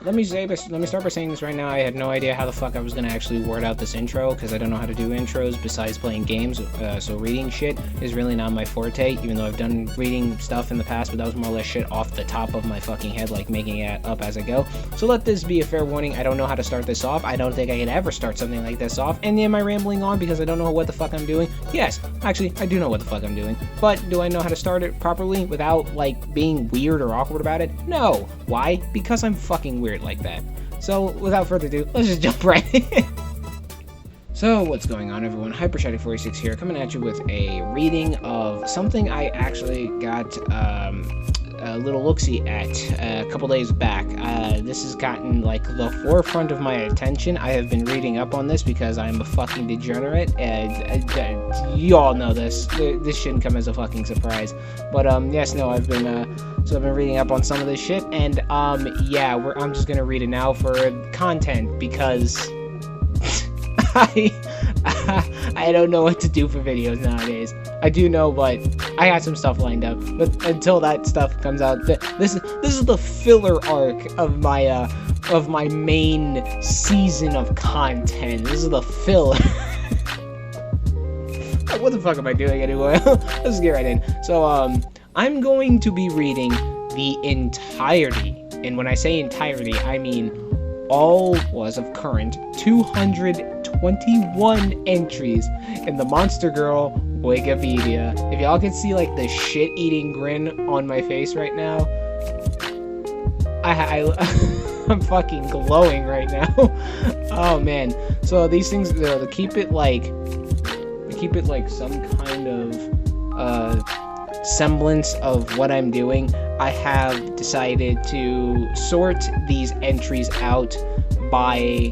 let me start by saying this right now. I had no idea how the fuck I was gonna actually word out this intro, because I don't know how to do intros besides playing games. So reading shit is really not my forte, even though I've done reading stuff in the past, but that was more or less shit off the top of my fucking head, like making it up as I go. So let this be a fair warning. I don't know how to start this off. I don't think I could ever start something like this off. And am I rambling on because I don't know what the fuck I'm doing? Yes, actually, I do know what the fuck I'm doing. But do I know how to start it properly without, like, being weird or awkward about it? No. Why? Because I'm fucking weird like that. So, without further ado, let's just jump right in. So, what's going on, everyone? HyperShady46 here, coming at you with a reading of something I actually got a little look-see at a couple days back. This has gotten, like, the forefront of my attention. I have been reading up on this because I'm a fucking degenerate. You all know this. This shouldn't come as a fucking surprise. But, yes, no, I've been reading up on some of this shit, and, yeah, I'm just gonna read it now for content, because I don't know what to do for videos nowadays. I do know, but I got some stuff lined up. But until that stuff comes out, this is the filler arc of my main season of content. This is the filler. What the fuck am I doing anyway? Let's get right in. So, I'm going to be reading the entirety, and when I say entirety, I mean all was of current 221 entries in the Monster Girl Wikipedia. If y'all can see, like, the shit-eating grin on my face right now, I'm fucking glowing right now. Oh man. So these things, they keep it like some kind of semblance of what I'm doing. I have decided to sort these entries out by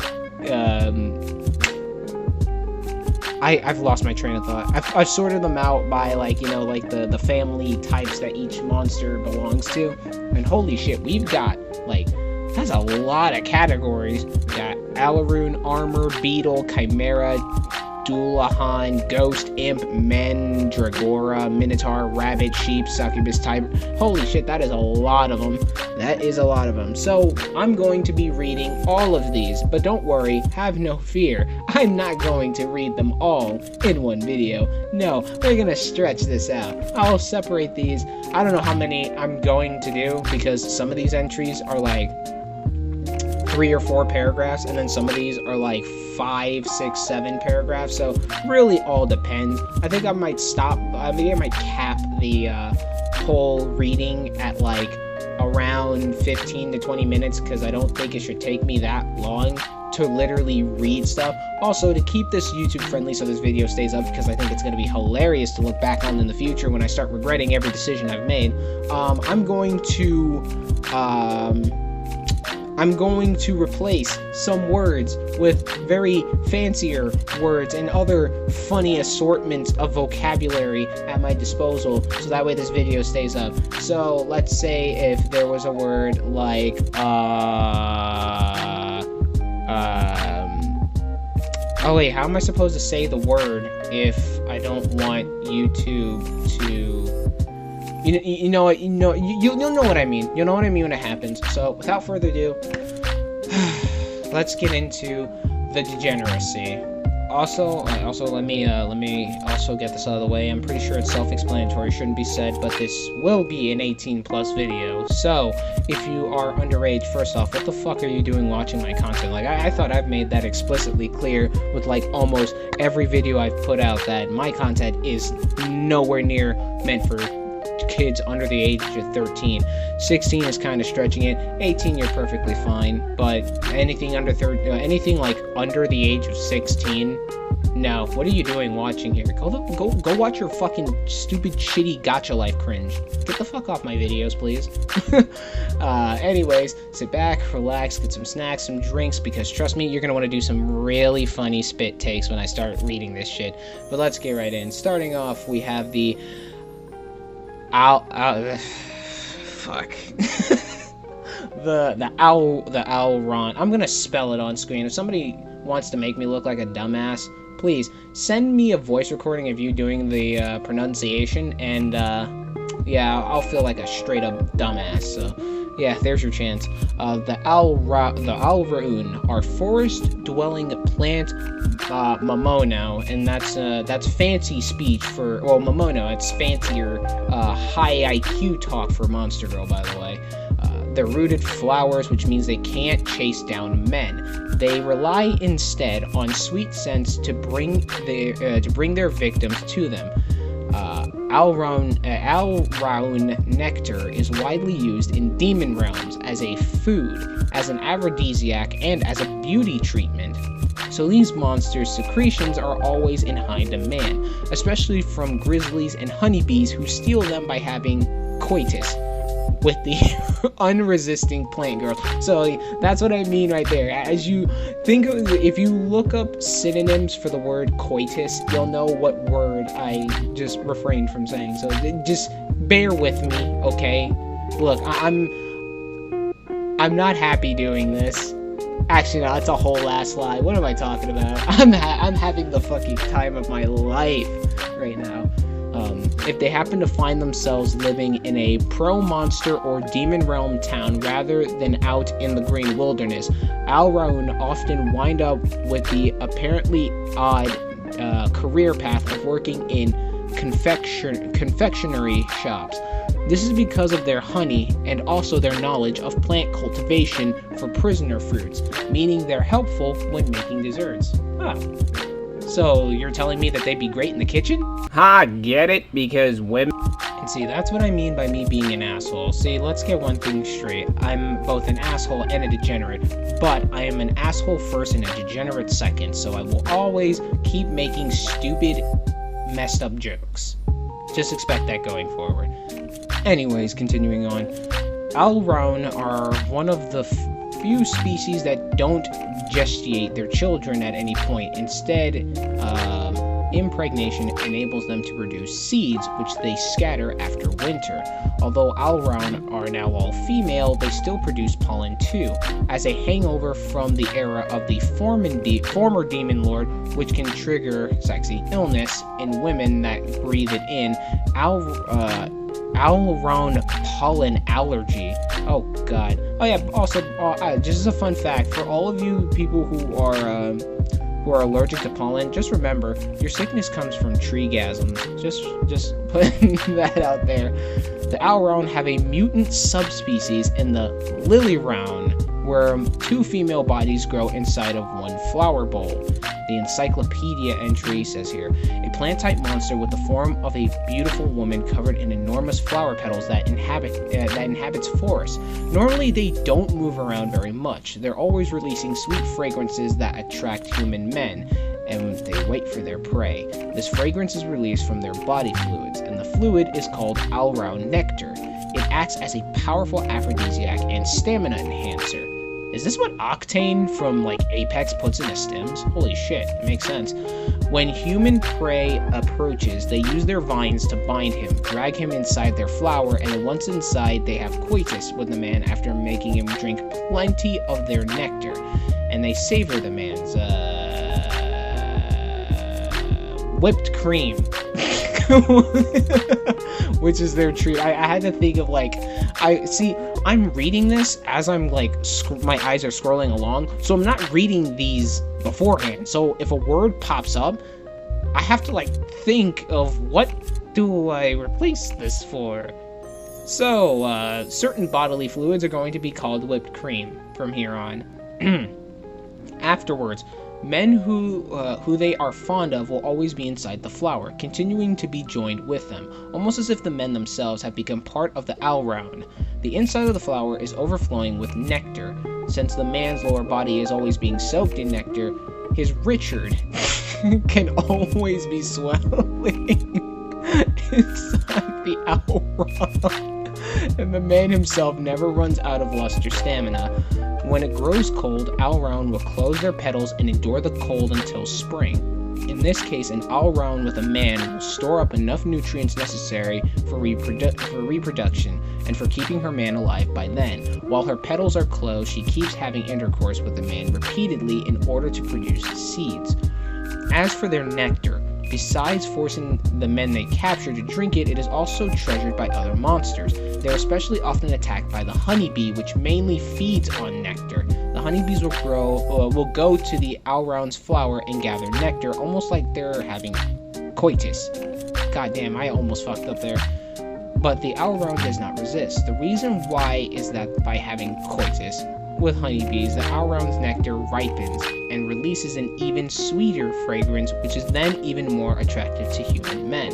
I've lost my train of thought. I've sorted them out by, like, you know, like the family types that each monster belongs to. And holy shit, we've got, like, that's a lot of categories. We got Alaroon, Armor, Beetle, Chimera, Dullahan, Ghost, Imp, Mandragora, Minotaur, Rabbit, Sheep, Succubus, Tiber. Holy shit, that is a lot of them. That is a lot of them. So, I'm going to be reading all of these, but don't worry, have no fear. I'm not going to read them all in one video. No, we're gonna stretch this out. I'll separate these. I don't know how many I'm going to do, because some of these entries are like 3 or 4 paragraphs, and then some of these are like 5, 6, 7 paragraphs, so really all depends. I think I might stop, maybe I might cap the whole reading at like around 15 to 20 minutes, because I don't think it should take me that long to literally read stuff. Also, to keep this YouTube friendly so this video stays up, because I think it's going to be hilarious to look back on in the future when I start regretting every decision I've made, I'm going to replace some words with very fancier words and other funny assortments of vocabulary at my disposal, so that way this video stays up. So let's say if there was a word like oh wait, how am I supposed to say the word if I don't want YouTube to... You know what? You'll know what I mean. You'll know what I mean when it happens. So, without further ado, let's get into the Degeneracy. Also, let me also get this out of the way. I'm pretty sure it's self-explanatory, shouldn't be said, but this will be an 18+ video. So, if you are underage, first off, what the fuck are you doing watching my content? Like, I thought I've made that explicitly clear with, like, almost every video I've put out, that my content is nowhere near meant for kids under the age of 13. 16 is kind of stretching it. 18, you're perfectly fine. But anything under anything like under the age of 16, no. What are you doing watching here? Go watch your fucking stupid, shitty gacha life cringe. Get the fuck off my videos, please. Anyways, sit back, relax, get some snacks, some drinks, because trust me, you're gonna want to do some really funny spit takes when I start reading this shit. But let's get right in. Starting off, we have the fuck. the owl Ron. I'm gonna spell it on screen. If somebody wants to make me look like a dumbass, please send me a voice recording of you doing the pronunciation, and yeah, I'll feel like a straight up dumbass. So Yeah, there's your chance. The Alraun are forest-dwelling plant Momono, and that's fancy speech for, well, Momono, it's fancier high IQ talk for Monster Girl, by the way. They're rooted flowers, which means they can't chase down men. They rely instead on sweet scents to bring their victims to them. Alraun nectar is widely used in demon realms as a food, as an aphrodisiac, and as a beauty treatment. So these monsters' secretions are always in high demand, especially from grizzlies and honeybees who steal them by having coitus with the unresisting plant girl. So that's what I mean right there. As you think of, if you look up synonyms for the word coitus, you'll know what word I just refrained from saying. So just bear with me, okay? Look, I'm not happy doing this. Actually, no, that's a whole ass lie. What am I talking about? I'm having the fucking time of my life right now. If they happen to find themselves living in a pro-monster or demon realm town rather than out in the green wilderness, Alraun often wind up with the apparently odd career path of working in confectionery shops. This is because of their honey and also their knowledge of plant cultivation for prisoner fruits, meaning they're helpful when making desserts. So you're telling me that they'd be great in the kitchen? Ha, get it? Because women... And see, that's what I mean by me being an asshole. See, let's get one thing straight. I'm both an asshole and a degenerate, but I am an asshole first and a degenerate second, so I will always keep making stupid, messed up jokes. Just expect that going forward. Anyways, continuing on. Alraun are one of the few species that don't gestate their children at any point. Instead, impregnation enables them to produce seeds, which they scatter after winter. Although Alraun are now all female, they still produce pollen too, as a hangover from the era of the former demon lord, which can trigger sexy illness in women that breathe it in. Alraun pollen allergy. Oh god. Oh yeah, also, just as a fun fact, for all of you people who are allergic to pollen, just remember, your sickness comes from treegasms. Just putting that out there. The Alraun have a mutant subspecies in the Lilyraun, where two female bodies grow inside of one flower bowl. The encyclopedia entry says here, a plant-type monster with the form of a beautiful woman covered in enormous flower petals that inhabits forests. Normally, they don't move around very much. They're always releasing sweet fragrances that attract human men, and they wait for their prey. This fragrance is released from their body fluids, and the fluid is called Alraun nectar. It acts as a powerful aphrodisiac and stamina enhancer. Is this what Octane from, like, Apex puts in his stems? Holy shit, it makes sense. When human prey approaches, they use their vines to bind him, drag him inside their flower, and once inside, they have coitus with the man after making him drink plenty of their nectar. And they savor the man's, whipped cream. Which is their treat. I had to think of, like, I'm reading this as I'm, like, my eyes are scrolling along, so I'm not reading these beforehand. So if a word pops up, I have to, like, think of what do I replace this for. So, certain bodily fluids are going to be called whipped cream from here on. Afterwards, men who they are fond of will always be inside the flower, continuing to be joined with them, almost as if the men themselves have become part of the Alraun. The inside of the flower is overflowing with nectar. Since the man's lower body is always being soaked in nectar, his Richard can always be swelling inside the Alraun, and the man himself never runs out of lust or stamina. When it grows cold, Alraun will close their petals and endure the cold until spring. In this case, an Alraun with a man will store up enough nutrients necessary for reproduction and for keeping her man alive by then. While her petals are closed, she keeps having intercourse with the man repeatedly in order to produce seeds. As for their nectar, Besides forcing the men they capture to drink it, it is also treasured by other monsters. They are especially often attacked by the honeybee, which mainly feeds on nectar. The honeybees will go to the Alround's flower and gather nectar, almost like they're having coitus. God damn, I almost fucked up there. But the Alround does not resist. The reason why is that by having coitus with honeybees, the Alround's nectar ripens and releases an even sweeter fragrance, which is then even more attractive to human men.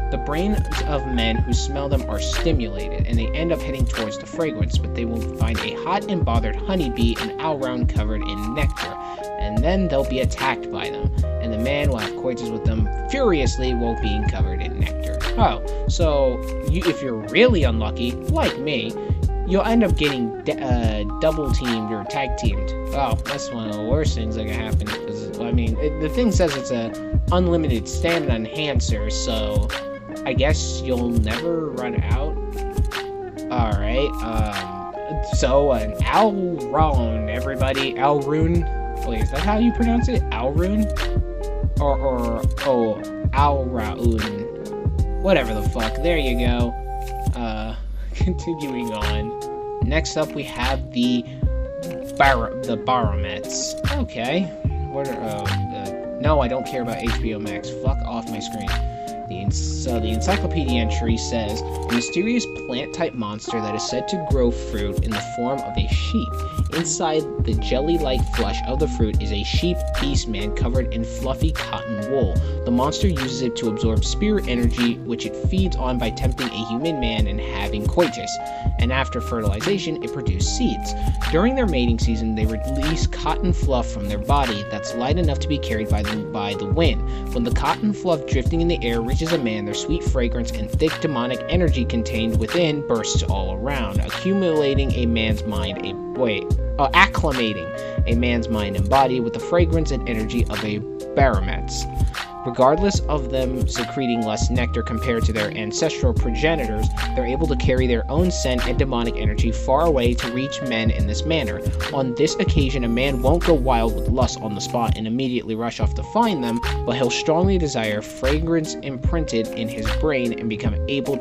The brains of men who smell them are stimulated, and they end up heading towards the fragrance, but they will find a hot and bothered honeybee and Alround covered in nectar, and then they'll be attacked by them, and the man will have coitus with them furiously while being covered in nectar. Oh, so if you're really unlucky, like me, you'll end up getting double teamed or tag teamed. Oh, that's one of the worst things that can happen. Because, I mean, the thing says it's a unlimited stamina enhancer, so I guess you'll never run out. Alright, so an Alround, everybody. Alrune. Wait, is that how you pronounce it? Alrune? Oh, Alraun. Whatever the fuck. There you go. Continuing on. Next up, we have the Baromets. Okay. What are, no, I don't care about HBO Max. Fuck off my screen. So the encyclopedia entry says, a mysterious plant-type monster that is said to grow fruit in the form of a sheep. Inside the jelly-like flesh of the fruit is a sheep beast man covered in fluffy cotton wool. The monster uses it to absorb spirit energy, which it feeds on by tempting a human man and having coitus. And after fertilization, it produces seeds. During their mating season, they release cotton fluff from their body that's light enough to be carried by the wind. When the cotton fluff drifting in the air reaches a man, their sweet fragrance and thick demonic energy contained within bursts all around, acclimating a man's mind and body with the fragrance and energy of a Baromets. Regardless of them secreting less nectar compared to their ancestral progenitors, they're able to carry their own scent and demonic energy far away to reach men in this manner. On this occasion, a man won't go wild with lust on the spot and immediately rush off to find them, but he'll strongly desire fragrance imprinted in his brain and become able,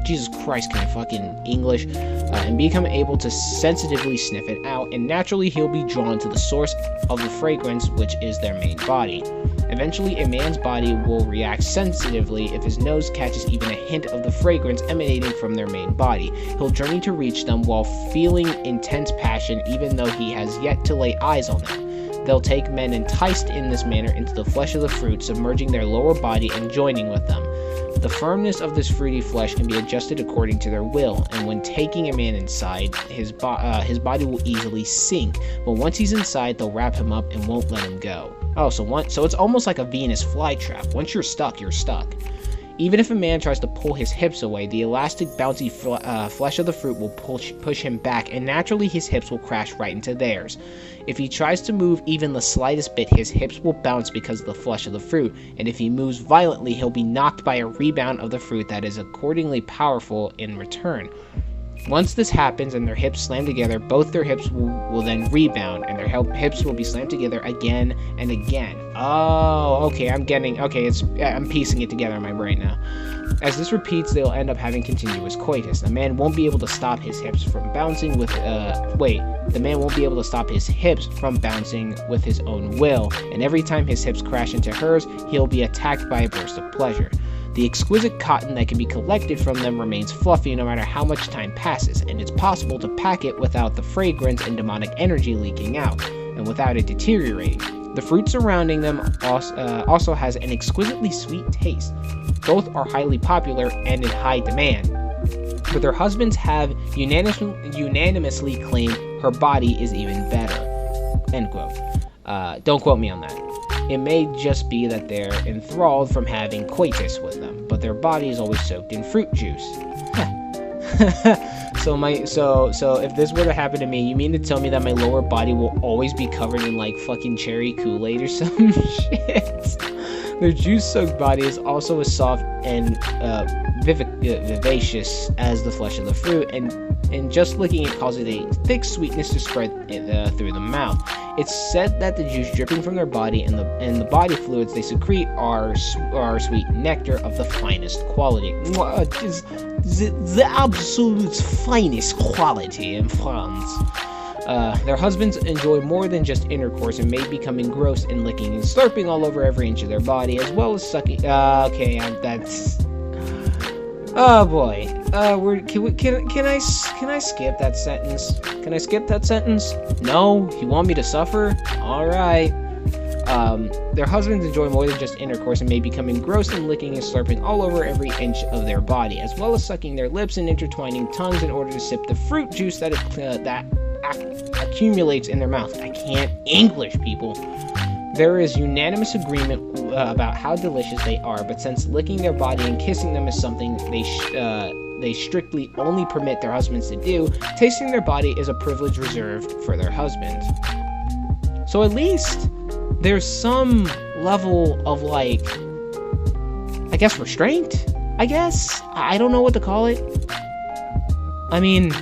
Jesus Christ, can I fucking English, and become able to sensitively sniff it out, and naturally he'll be drawn to the source of the fragrance, which is their main body. Eventually, a man's body will react sensitively if his nose catches even a hint of the fragrance emanating from their main body. He'll journey to reach them while feeling intense passion, even though he has yet to lay eyes on them. They'll take men enticed in this manner into the flesh of the fruit, submerging their lower body and joining with them. The firmness of this fruity flesh can be adjusted according to their will, and when taking a man inside, his body will easily sink. But once he's inside, they'll wrap him up and won't let him go. Oh, so it's almost like a Venus flytrap. Once you're stuck, you're stuck. Even if a man tries to pull his hips away, the elastic, bouncy flesh of the fruit will push him back, and naturally his hips will crash right into theirs. If he tries to move even the slightest bit, his hips will bounce because of the flesh of the fruit, and if he moves violently, he'll be knocked by a rebound of the fruit that is accordingly powerful in return. Once this happens and their hips slam together, both their hips will then rebound, and their hips will be slammed together again and again. Oh, okay, I'm piecing it together in my brain now. As this repeats, they'll end up having continuous coitus. The man won't be able to stop his hips from bouncing with, the man won't be able to stop his hips from bouncing with his own will, and every time his hips crash into hers, he'll be attacked by a burst of pleasure. The exquisite cotton that can be collected from them remains fluffy no matter how much time passes, and it's possible to pack it without the fragrance and demonic energy leaking out, and without it deteriorating. The fruit surrounding them also has an exquisitely sweet taste. Both are highly popular and in high demand, but their husbands have unanimously claimed her body is even better. End quote. Don't quote me on that. It may just be that they're enthralled from having coitus with them, but their body is always soaked in fruit juice. So if this were to happen to me, you mean to tell me that my lower body will always be covered in like fucking cherry Kool-Aid or some shit? Their juice-soaked body is also as soft and vivacious as the flesh of the fruit, and just licking it causes a thick sweetness to spread through the mouth. It's said that the juice dripping from their body and the body fluids they secrete are sweet nectar of the finest quality. The absolute finest quality in France. Their husbands enjoy more than just intercourse and may become engrossed in licking and slurping all over every inch of their body, as well as sucking. That's. Oh boy. Can I skip that sentence? Can I skip that sentence? No? You want me to suffer? Alright. Their husbands enjoy more than just intercourse and may become engrossed in licking and slurping all over every inch of their body, as well as sucking their lips and intertwining tongues in order to sip the fruit juice that accumulates in their mouth. I can't English, people. There is unanimous agreement about how delicious they are, but since licking their body and kissing them is something they strictly only permit their husbands to do, tasting their body is a privilege reserved for their husbands. So at least there's some level of, like, I guess restraint? I guess? I don't know what to call it. I mean,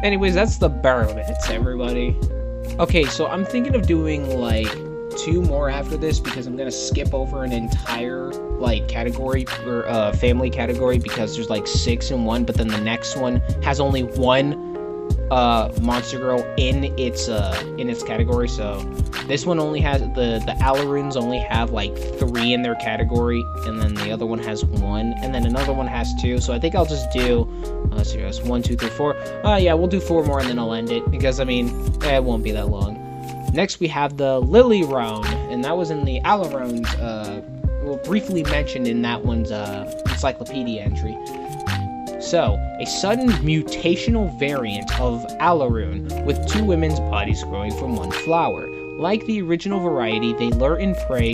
Anyways, that's the baronets, everybody. Okay, so I'm thinking of doing, like, 2 more after this, because I'm gonna skip over an entire, like, category, or, family category, because there's, like, 6 in one, but then the next one has only 1, Monster Girl in its category, so this one only has, the Alaroons only have, like, 3 in their category, and then the other one has 1, and then another one has 2, so I think I'll just do, let's see, that's 1, 2, 3, 4, yeah, we'll do 4 more and then I'll end it, because, I mean, it won't be that long. Next, we have the Lily Round, and that was in the Alaroons, briefly mentioned in that one's, encyclopedia entry. So, a sudden mutational variant of Alaroon, with 2 women's bodies growing from one flower. Like the original variety, they lure and prey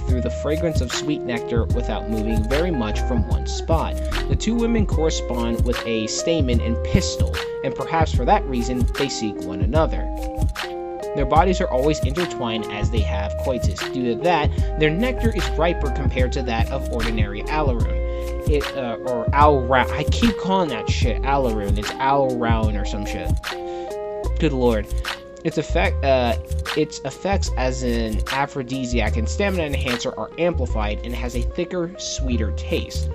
through the fragrance of sweet nectar without moving very much from one spot. The 2 women correspond with a stamen and pistil, and perhaps for that reason, they seek one another. Their bodies are always intertwined as they have coitus. Due to that, their nectar is riper compared to that of ordinary Alaroon. Or Alround. I keep calling that shit Alaroon. It's Alround or some shit. Good lord. Its effects as an aphrodisiac and stamina enhancer are amplified and has a thicker, sweeter taste.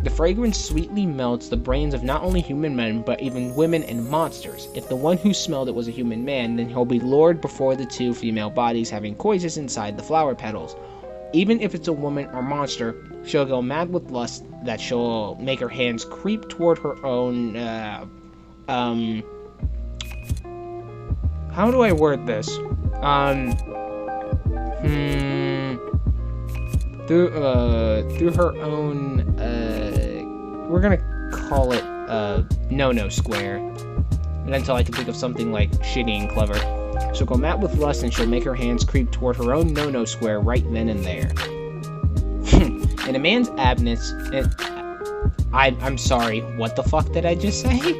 The fragrance sweetly melts the brains of not only human men, but even women and monsters. If the one who smelled it was a human man, then he'll be lured before the 2 female bodies having coitus inside the flower petals. Even if it's a woman or monster, she'll go mad with lust that she'll make her hands creep toward her own, how do I word this? Through her own, we're gonna call it, no-no square. And until I can think of something, like, shitty and clever. She'll go mad with lust and she'll make her hands creep toward her own no-no square right then and there. In a man's absence, I'm sorry, what the fuck did I just say?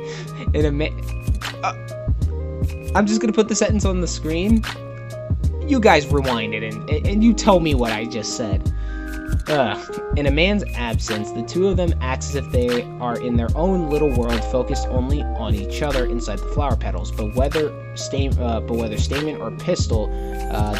I'm just gonna put the sentence on the screen. You guys rewind it and you tell me what I just said. In a man's absence, the 2 of them act as if they are in their own little world, focused only on each other inside the flower petals. But whether stamen or pistil,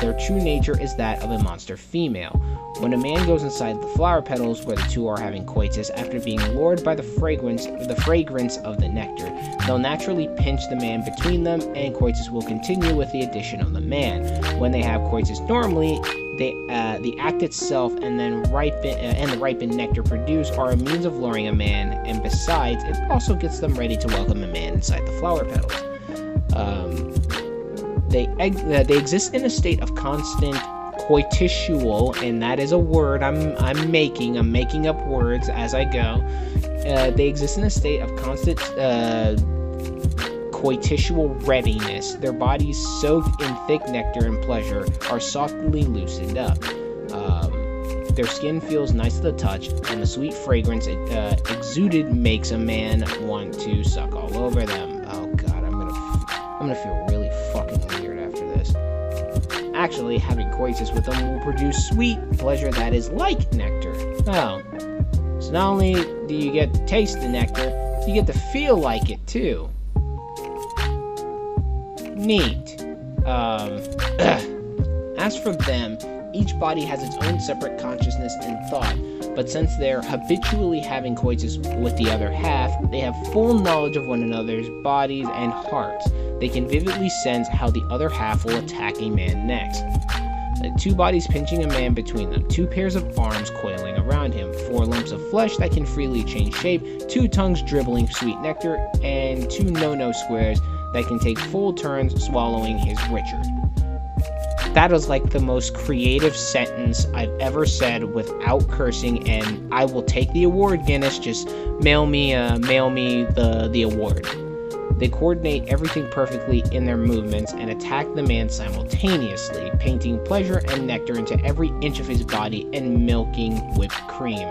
their true nature is that of a monster female. When a man goes inside the flower petals where the 2 are having coitus, after being lured by the fragrance of the nectar, they'll naturally pinch the man between them, and coitus will continue with the addition of the man. When they have coitus normally, the act itself and then the ripened nectar produced are a means of luring a man, and besides, it also gets them ready to welcome a man inside the flower petals. They exist in a state of constant coitisual, and that is a word I'm making up words as I go. They exist in a state of constant coitisual readiness. Their bodies, soaked in thick nectar and pleasure, are softly loosened up. Their skin feels nice to the touch, and the sweet fragrance exuded makes a man want to suck all over them. Oh god, I'm gonna feel really fucking weird after this. Actually, having coitus with them will produce sweet pleasure that is like nectar. Oh, so not only do you get to taste the nectar, you get to feel like it too. Neat. As for them, each body has its own separate consciousness and thought, but since they're habitually having coitus with the other half, they have full knowledge of one another's bodies and hearts. They can vividly sense how the other half will attack a man next. Two bodies pinching a man between them, two pairs of arms coiling around him, four lumps of flesh that can freely change shape, two tongues dribbling sweet nectar, and two no-no squares that can take full turns swallowing his Richard. That is like the most creative sentence I've ever said without cursing, and I will take the award, Guinness. Just mail me the award. They coordinate everything perfectly in their movements and attack the man simultaneously, painting pleasure and nectar into every inch of his body and milking whipped cream.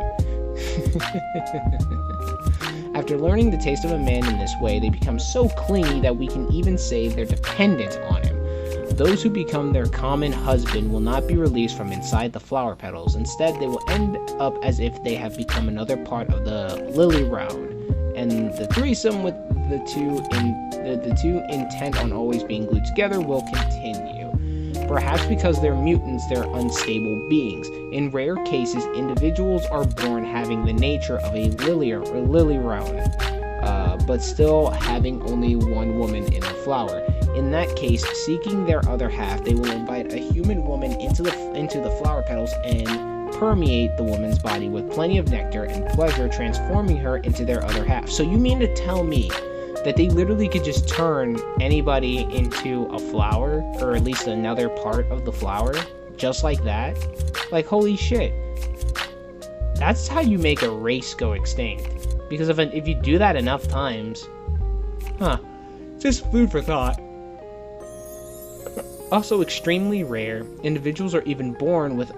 After learning the taste of a man in this way, they become so clingy that we can even say they're dependent on him. Those who become their common husband will not be released from inside the flower petals. Instead, they will end up as if they have become another part of the lily round. And the threesome with the two intent on always being glued together will continue. Perhaps because they're mutants, they're unstable beings. In rare cases, individuals are born having the nature of a lily round, but still having only one woman in the flower. In that case, seeking their other half, they will invite a human woman into the flower petals and permeate the woman's body with plenty of nectar and pleasure, transforming her into their other half. So you mean to tell me that they literally could just turn anybody into a flower, or at least another part of the flower, just like that? Like, holy shit. That's how you make a race go extinct. Because if you do that enough times, just food for thought. Also extremely rare, individuals are even born with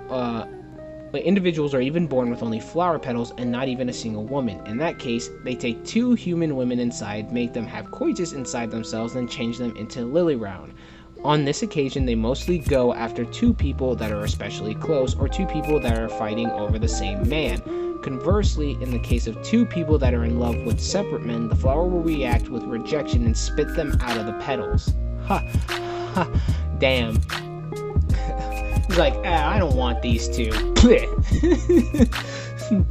only flower petals and not even a single woman. In that case, they take two human women inside, make them have coitus inside themselves, then change them into lily round. On this occasion, they mostly go after two people that are especially close, or two people that are fighting over the same man. Conversely, in the case of two people that are in love with separate men, the flower will react with rejection and spit them out of the petals. Damn. He's like, I don't want these two.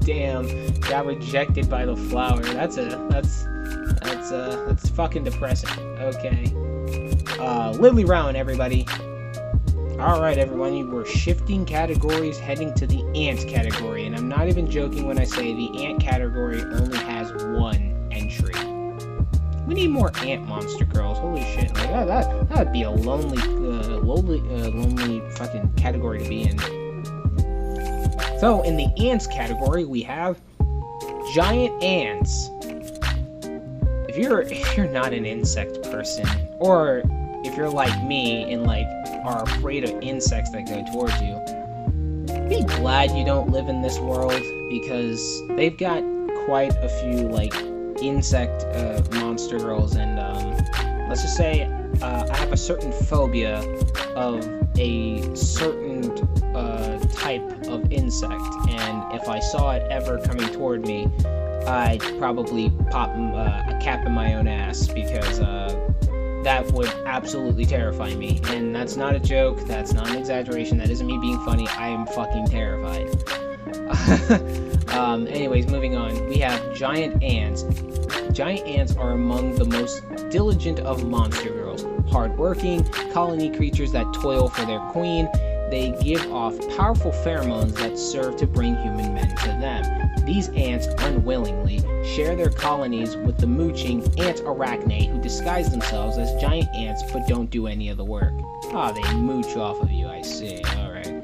Damn, got rejected by the flower. That's fucking depressing. Okay. Lily round, everybody. Alright, everyone, we're shifting categories, heading to the ant category, and I'm not even joking when I say the ant category only has one entry. We need more ant monster girls. Holy shit! Like that would be a lonely fucking category to be in. So in the ants category, we have giant ants. If you're not an insect person, or if you're like me and like are afraid of insects that go towards you, be glad you don't live in this world, because they've got quite a few like insect monster girls, and let's just say I have a certain phobia of a certain type of insect, and if I saw it ever coming toward me, I'd probably pop a cap in my own ass, because that would absolutely terrify me. And that's not a joke, that's not an exaggeration, that isn't me being funny, I am fucking terrified. Anyways, moving on, we have giant ants. Giant ants are among the most diligent of monster girls. Hard-working, colony creatures that toil for their queen. They give off powerful pheromones that serve to bring human men to them. These ants unwillingly share their colonies with the mooching ant arachne, who disguise themselves as giant ants but don't do any of the work. They mooch off of you, I see. Alright.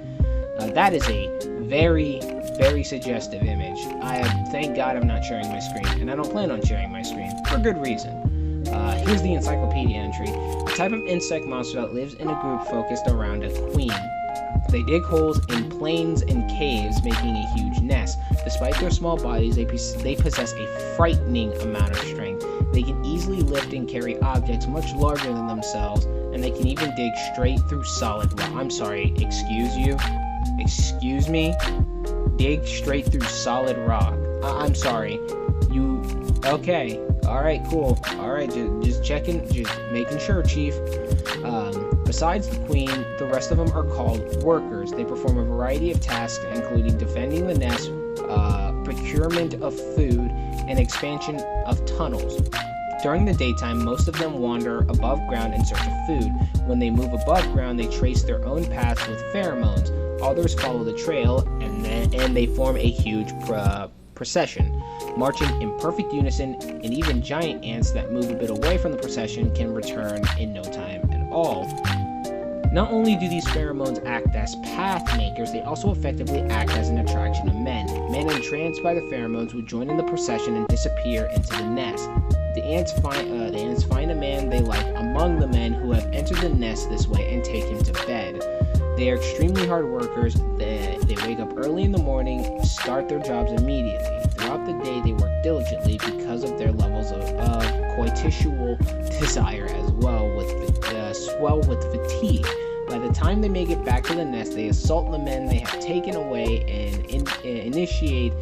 That is a very, very suggestive image. Thank God I'm not sharing my screen, and I don't plan on sharing my screen, for good reason. Here's the encyclopedia entry. A type of insect monster that lives in a group focused around a queen. They dig holes in plains and caves, making a huge nest. Despite their small bodies, they possess a frightening amount of strength. They can easily lift and carry objects much larger than themselves, and they can even dig straight through solid rock. I'm sorry, excuse you? Excuse me? Dig straight through solid rock. I'm sorry. Okay. Alright, cool. Alright, just checking, just making sure, Chief. Besides the queen, the rest of them are called workers. They perform a variety of tasks, including defending the nest, procurement of food, and expansion of tunnels. During the daytime, most of them wander above ground in search of food. When they move above ground, they trace their own paths with pheromones. Others follow the trail, and they form a huge procession, marching in perfect unison, and even giant ants that move a bit away from the procession can return in no time at all. Not only do these pheromones act as path makers, they also effectively act as an attraction of men. Men entranced by the pheromones would join in the procession and disappear into the nest. The ants find a man they like among the men who have entered the nest this way and take him to bed. They are extremely hard workers. They wake up early in the morning, start their jobs immediately. Throughout the day, they work diligently because of their levels of coitisual desire as well, swell with fatigue. By the time they make it back to the nest, they assault the men they have taken away and initiate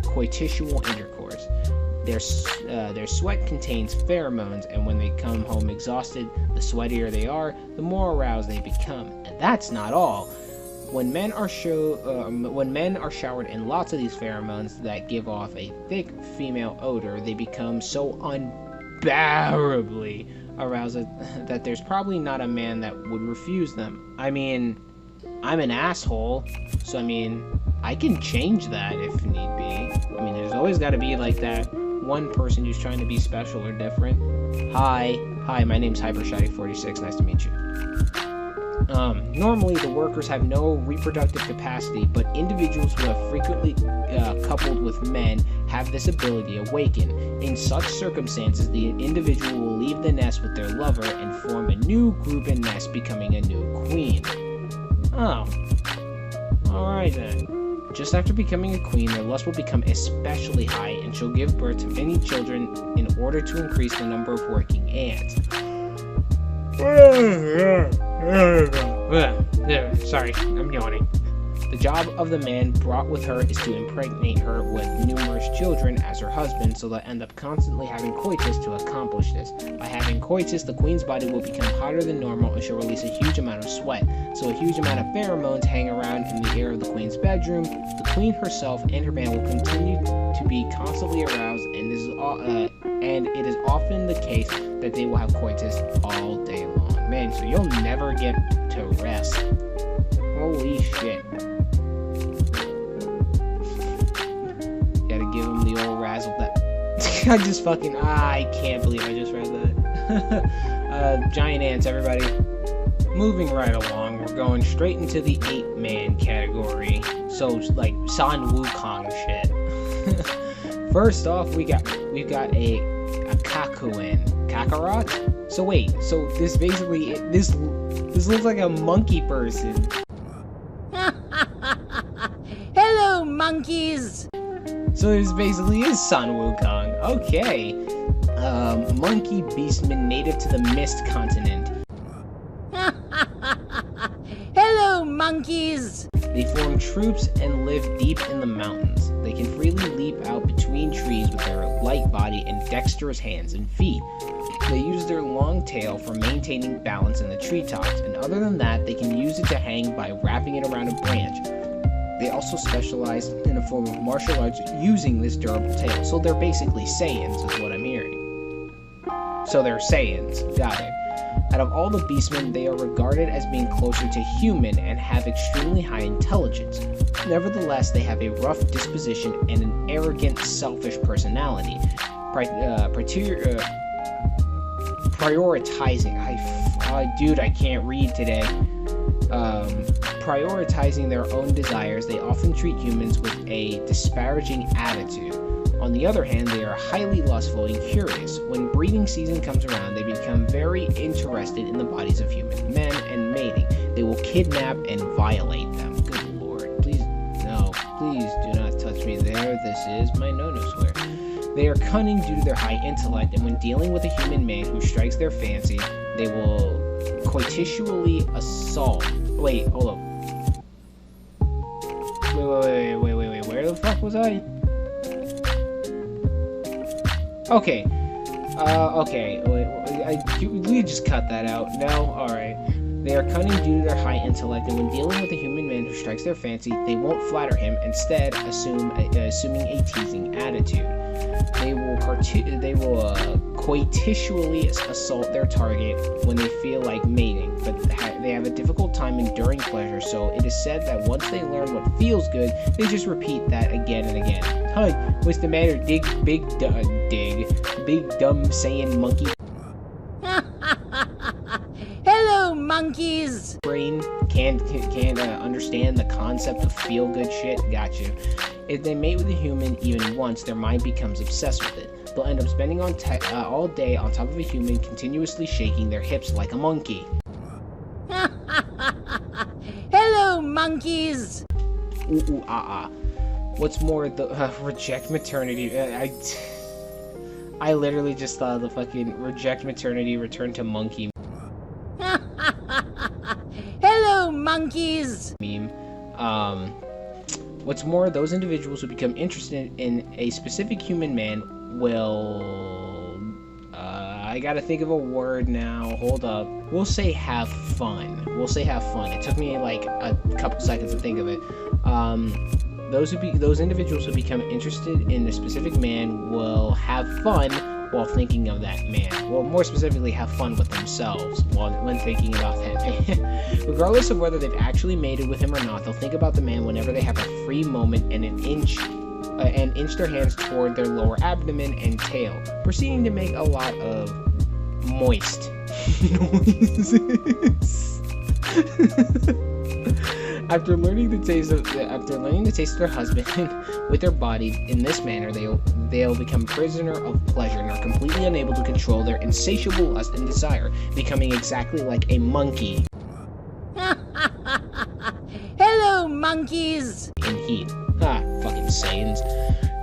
coitisual intercourse. Their sweat contains pheromones, and when they come home exhausted, the sweatier they are, the more aroused they become. And that's not all. When men are showered in lots of these pheromones that give off a thick female odor, they become so unbearably aroused that there's probably not a man that would refuse them. I mean, I'm an asshole, so I can change that if need be. There's always got to be like that one person who's trying to be special or different. Hi, my name's HyperShotty46, nice to meet you. Normally, the workers have no reproductive capacity, but individuals who have frequently coupled with men have this ability awaken. In such circumstances, the individual will leave the nest with their lover and form a new group and nest, becoming a new queen. Oh. Alright then. Just after becoming a queen, their lust will become especially high, and she'll give birth to many children in order to increase the number of working ants. Sorry, I'm yawning. The job of the man brought with her is to impregnate her with numerous children as her husband, so they'll end up constantly having coitus to accomplish this. By having coitus, the queen's body will become hotter than normal and she'll release a huge amount of sweat. So a huge amount of pheromones hang around in the air of the queen's bedroom. The queen herself and her man will continue to be constantly aroused, and it is often the case that they will have coitus all day long. Man, so you'll never get to rest. Holy shit. Gotta give him the old razzle that. I can't believe I just read that. Giant ants, everybody. Moving right along, we're going straight into the 8-man category. So, like, San Wukong shit. First off, we've got a Kakuin. Kakarot? So wait, so this basically, this looks like a monkey person. Hello, monkeys! So this basically is San Wukong. Okay. Monkey beastman native to the Mist continent. Hello, monkeys! They form troops and live deep in the mountains. They can freely leap out between trees with their light body and dexterous hands and feet. They use their long tail for maintaining balance in the treetops, and other than that, they can use it to hang by wrapping it around a branch. They also specialize in a form of martial arts using this durable tail. So they're basically Saiyans, is what I'm hearing. So they're Saiyans. Got it. Out of all the beastmen, they are regarded as being closer to human and have extremely high intelligence. Nevertheless, they have a rough disposition and an arrogant, selfish personality. Prioritizing. Dude, I can't read today. Prioritizing their own desires, they often treat humans with a disparaging attitude. On the other hand, they are highly lustful and curious. When breeding season comes around, they become very interested in the bodies of human men and mating. They will kidnap and violate them. Good lord. Please do not touch me there. This is my no-no swear. They are cunning due to their high intellect, and when dealing with a human man who strikes their fancy, they will coitisually assault. Wait, hold up. Wait, where the fuck was I? Okay. Okay. We just cut that out. No? Alright. They are cunning due to their high intellect, and when dealing with a human man who strikes their fancy, they won't flatter him, instead assuming a teasing attitude. They will coitally assault their target when they feel like mating, but they have a difficult time enduring pleasure, so it is said that once they learn what feels good, they just repeat that again and again. Hi, what's the matter, big dumb saying monkey? Hello, monkeys. Brain can't understand the concept of feel good shit. Got you. If they mate with a human even once, their mind becomes obsessed with it. They'll end up spending all day on top of a human, continuously shaking their hips like a monkey. Hello, monkeys. Ooh, What's more, the reject maternity. I literally just thought of the fucking reject maternity, return to monkey Hello, monkeys. meme. What's more, those individuals who become interested in a specific human man will... I gotta think of a word now. Hold up. We'll say have fun. It took me like a couple seconds to think of it. Those individuals who become interested in a specific man will have fun while thinking of that man. Well, more specifically, have fun with themselves when thinking about that man. Regardless of whether they've actually mated with him or not, they'll think about the man whenever they have a free moment and inch their hands toward their lower abdomen and tail, proceeding to make a lot of moist noises. After learning the taste of their husband with their body in this manner, they'll become prisoner of pleasure and are completely unable to control their insatiable lust and desire, becoming exactly like a monkey. Hello, monkeys. In heat. Fucking Saiyans.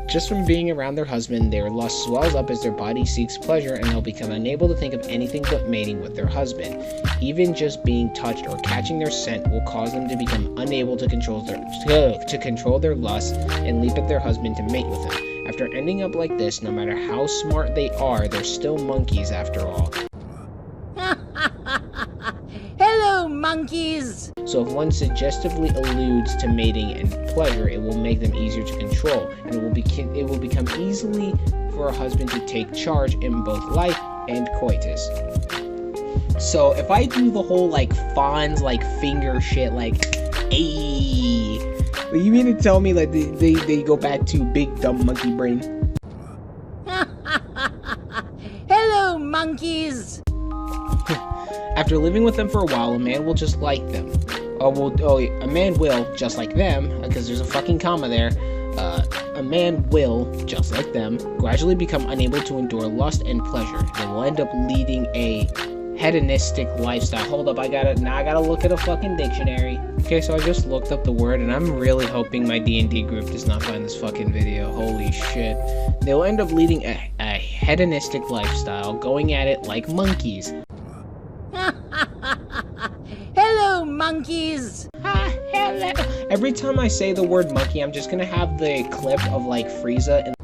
Just from being around their husband, their lust swells up as their body seeks pleasure, and they'll become unable to think of anything but mating with their husband. Even just being touched or catching their scent will cause them to become unable to control their lust and leap at their husband to mate with him. After ending up like this, no matter how smart they are, they're still monkeys after all. Hello, monkeys. So if one suggestively alludes to mating and pleasure, it will make them easier to control, and it will become easily for a husband to take charge in both life and coitus. So if I do the whole like Fonz like finger shit, like ayy, you mean to tell me like they go back to big dumb monkey brain? Hello, monkeys. After living with them for a while, a man will just like them. A man will just like them, because there's a fucking comma there. A man will, just like them, gradually become unable to endure lust and pleasure. They will end up leading a hedonistic lifestyle. Hold up, I gotta look at a fucking dictionary. Okay, so I just looked up the word, and I'm really hoping my D&D group does not find this fucking video. Holy shit. They will end up leading a hedonistic lifestyle, going at it like monkeys. Hello, monkeys. Hello. Every time I say the word monkey, I'm just gonna have the clip of like Frieza in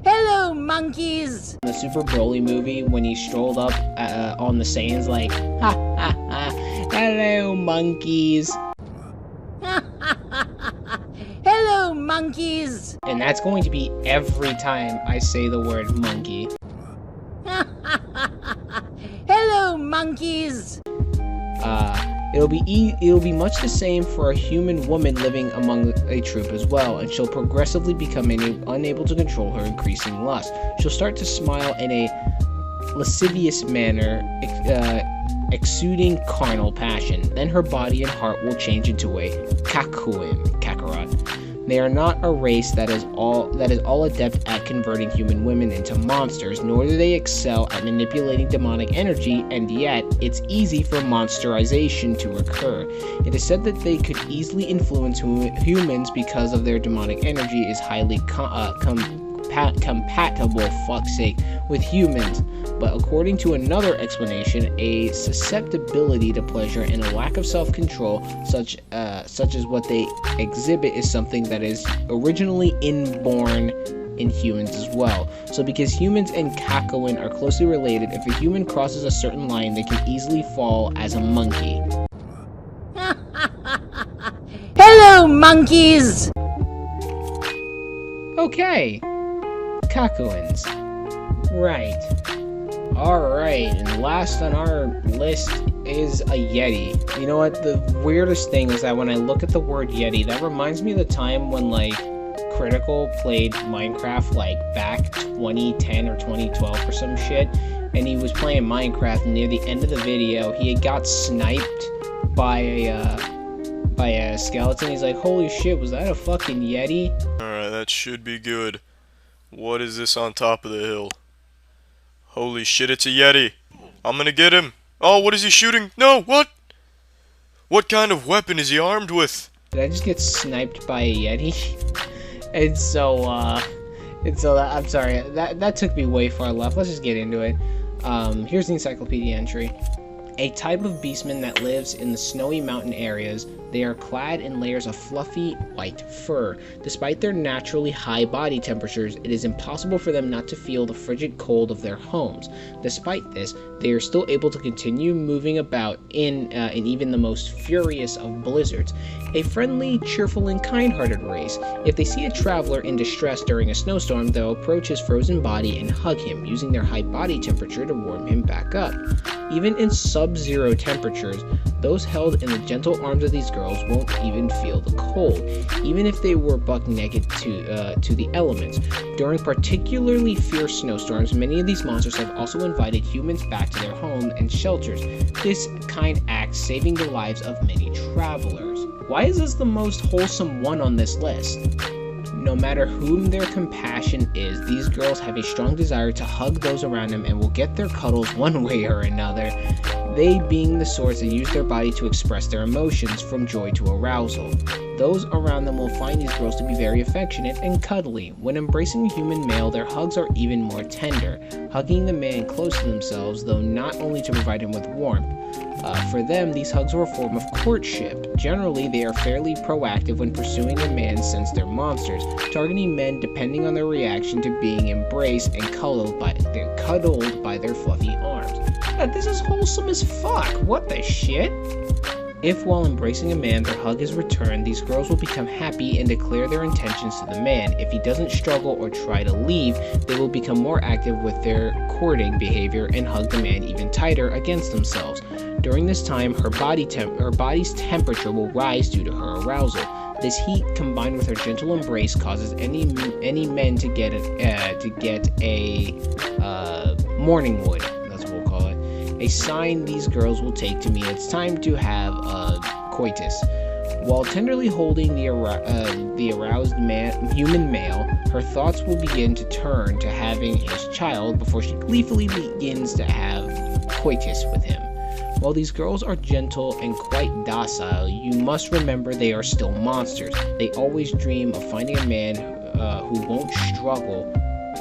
Hello, monkeys. the Super Broly movie when he strolled up on the Saiyans like, ha ha ha, hello monkeys. Hello, monkeys. And that's going to be every time I say the word monkey. Hello, monkeys. It'll be much the same for a human woman living among a troop as well, and she'll progressively become unable to control her increasing lust. She'll start to smile in a lascivious manner, exuding carnal passion. Then her body and heart will change into a Kakarot. They are not a race that is all adept at converting human women into monsters, nor do they excel at manipulating demonic energy, and yet it's easy for monsterization to occur. It is said that they could easily influence humans because of their demonic energy is highly compatible, fuck's sake, with humans. But according to another explanation, a susceptibility to pleasure and a lack of self-control, such as what they exhibit, is something that is originally inborn in humans as well. So because humans and Kakyoin are closely related, if a human crosses a certain line, they can easily fall as a monkey. Hello, monkeys! Okay, Kakyoins. Right. Alright, and last on our list is a Yeti. You know what, the weirdest thing is that when I look at the word Yeti, that reminds me of the time when, like, Critical played Minecraft, like, back 2010 or 2012 or some shit, and he was playing Minecraft, and near the end of the video, he had got sniped by a skeleton. He's like, holy shit, was that a fucking Yeti? Alright, that should be good. What is this on top of the hill? Holy shit, it's a Yeti. I'm gonna get him. Oh, what is he shooting? No, what? What kind of weapon is he armed with? Did I just get sniped by a Yeti? I'm sorry, that took me way far left. Let's just get into it. Here's the encyclopedia entry. A type of beastman that lives in the snowy mountain areas. They are clad in layers of fluffy white fur. Despite their naturally high body temperatures, it is impossible for them not to feel the frigid cold of their homes. Despite this, they are still able to continue moving about in even the most furious of blizzards. A friendly, cheerful, and kind-hearted race. If they see a traveler in distress during a snowstorm, they'll approach his frozen body and hug him, using their high body temperature to warm him back up. Even in sub-zero temperatures, those held in the gentle arms of these girls won't even feel the cold, even if they were buck naked to the elements. During particularly fierce snowstorms, many of these monsters have also invited humans back to their homes and shelters. This kind act saving the lives of many travelers. Why is this the most wholesome one on this list? No matter whom their compassion is, these girls have a strong desire to hug those around them and will get their cuddles one way or another, they being the sorts that use their body to express their emotions, from joy to arousal. Those around them will find these girls to be very affectionate and cuddly. When embracing a human male, their hugs are even more tender, hugging the man close to themselves, though not only to provide him with warmth. For them, these hugs are a form of courtship. Generally, they are fairly proactive when pursuing a man since they're monsters, targeting men depending on their reaction to being embraced and cuddled by their fluffy arms. This is wholesome as fuck. What the shit? If while embracing a man their hug is returned, these girls will become happy and declare their intentions to the man. If he doesn't struggle or try to leave, they will become more active with their courting behavior and hug the man even tighter against themselves. During this time, her body's temperature will rise due to her arousal. This heat, combined with her gentle embrace, causes any men to get a morning wood. That's what we'll call it. A sign these girls will take to mean it's time to have a coitus. While tenderly holding the aroused human male, her thoughts will begin to turn to having his child before she gleefully begins to have coitus with him. While these girls are gentle and quite docile, you must remember they are still monsters. They always dream of finding a man who won't struggle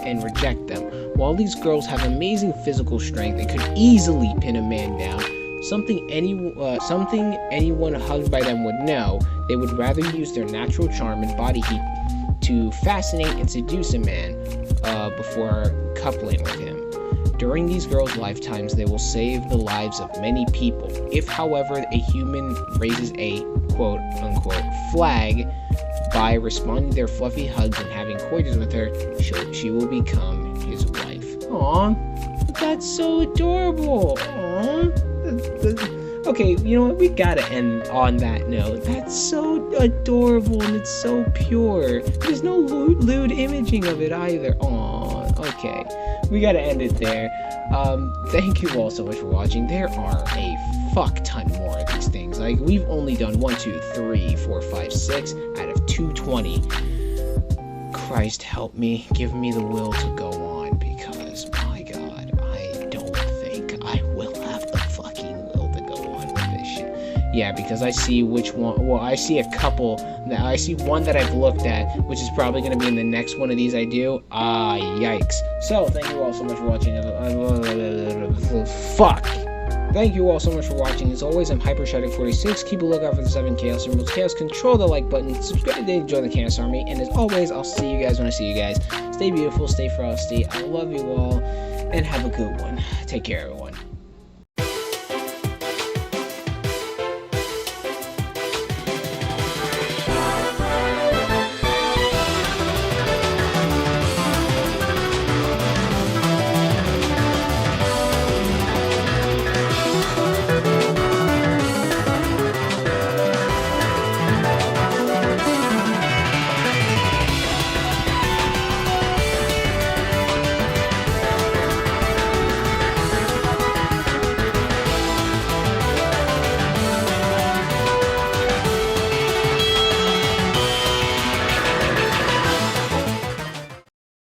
and reject them. While these girls have amazing physical strength and could easily pin a man down, something anyone hugged by them would know, they would rather use their natural charm and body heat to fascinate and seduce a man before coupling with him. During these girls' lifetimes, they will save the lives of many people. If, however, a human raises a quote-unquote flag by responding to their fluffy hugs and having coitus with her, she will become his wife. Aww, that's so adorable. Aww. Okay, you know what? We gotta end on that note. That's so adorable and it's so pure. There's no lewd imaging of it either. Aww, okay. We gotta end it there. Thank you all so much for watching. There are a fuck ton more of these things. Like, we've only done 1, 2, 3, 4, 5, 6 out of 220. Christ help me. Give me the will to go on, because, my God, I don't think I will have the fucking will to go on with this shit. Yeah, because I see which one. Well, I see a couple. I see one that I've looked at, which is probably going to be in the next one of these I do. Yikes. So, thank you all so much for watching. Fuck. Thank you all so much for watching. As always, I'm HyperShadow46. Keep a lookout for the 7 Chaos Emeralds. Chaos, control the like button. Subscribe to join the Chaos Army. And as always, I'll see you guys when I see you guys. Stay beautiful, stay frosty. I love you all, and have a good one. Take care, everyone.